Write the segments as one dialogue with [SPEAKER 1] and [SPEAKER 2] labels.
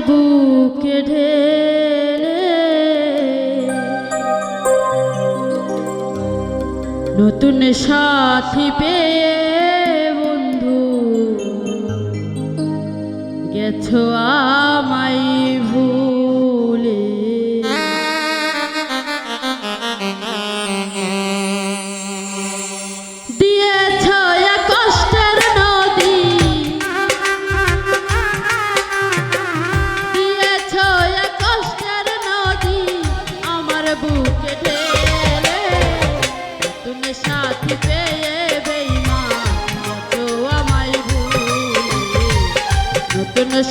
[SPEAKER 1] বুকে ঢেলে নতুন সাথী পেয়ে বন্ধু গেছো আমায় ভুলে।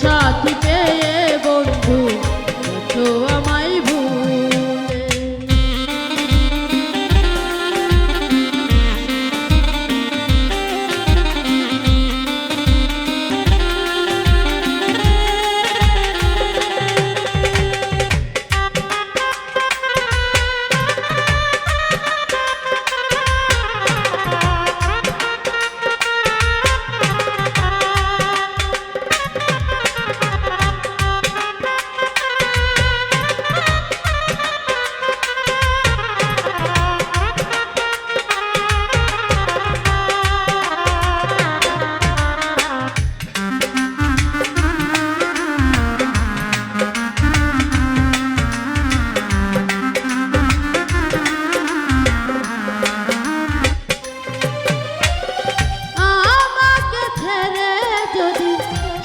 [SPEAKER 1] সাথী পেয়ে বন্ধু গেছো আমায় ভুলে।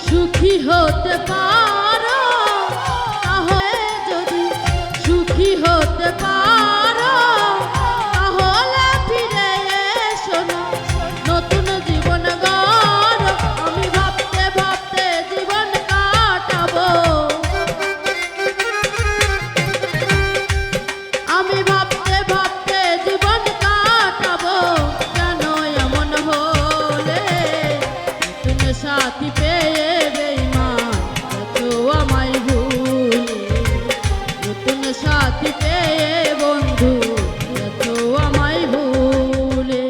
[SPEAKER 1] সুখী হতে পারো তাহলে, যদি সুখী হতে পারো তাহলে ফিরে এসো না, নতুন জীবন গড়ো। আমি ভাবতে ভাবতে জীবন কাটাবো, আমি ভাবতে ভাবতে জীবন কাটাবো। কেন এমন হলে নতুন সাথী পেয়ে সাথী পেয়ে বন্ধু গেছো আমায় ভুলে।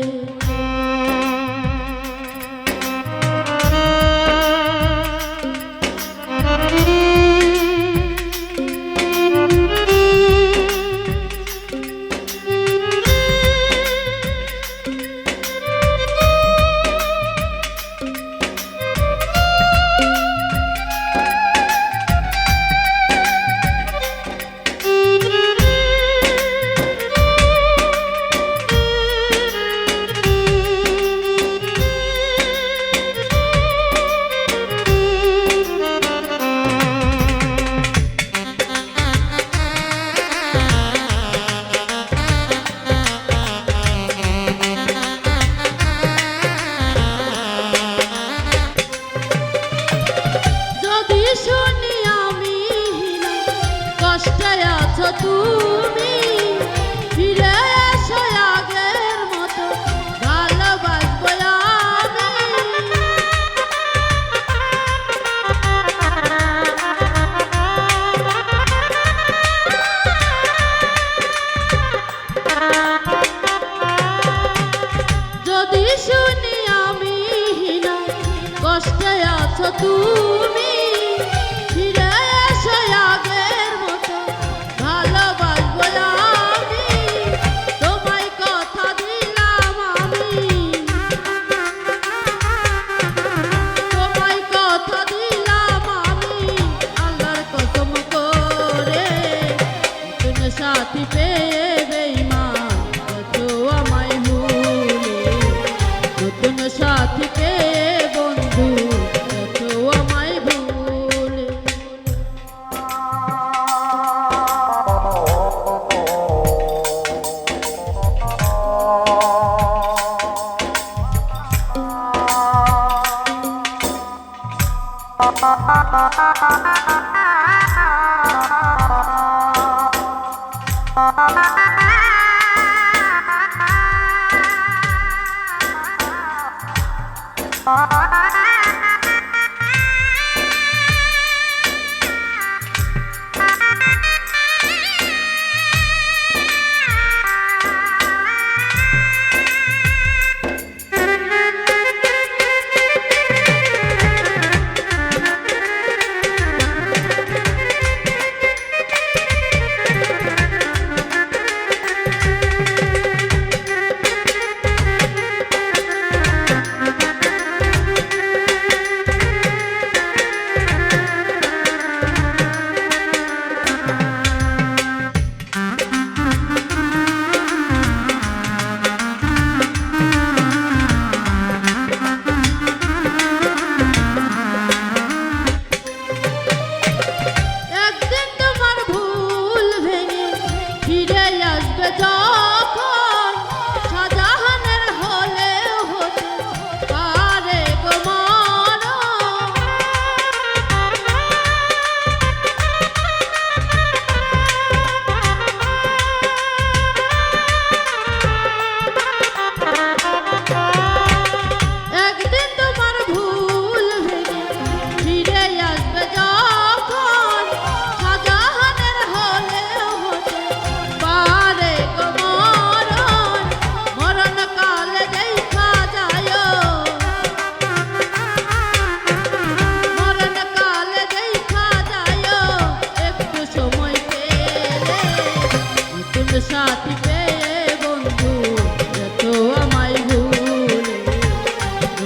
[SPEAKER 1] কষ্টে আছো তুমি ফিরে এসো আগের মতো, ভালোবাসবো আমি। যদি শুনি আমি হীনা, কষ্টে আছো তুমি ফিরে এসো আগের মতো, ভালোবাসবো আমি। তোমায় কথা দিলাম আমি, তোমায় কথা দিলাম আমি আল্লাহর কসম করে। নতুন সাথী পেয়ে বেঈমান গেছো আমায় ভুলে, নতুন সাথী পেয়ে বন্ধু গেছো আমায় ভুলে।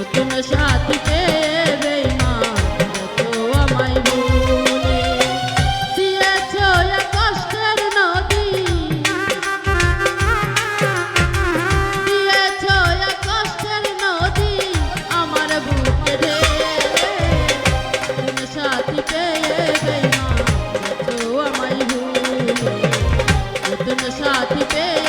[SPEAKER 1] নতুন সাথী পেয়ে বেঈমান গেছো আমায় ভুলে দিয়েছো এক কষ্টের নদী দিয়েছো এক কষ্টের নদী আমার বুকে ঢেলে নতুন সাথী পেয়ে বেঈমান গেছো আমায় ভুলে নতুন সাথী পেয়ে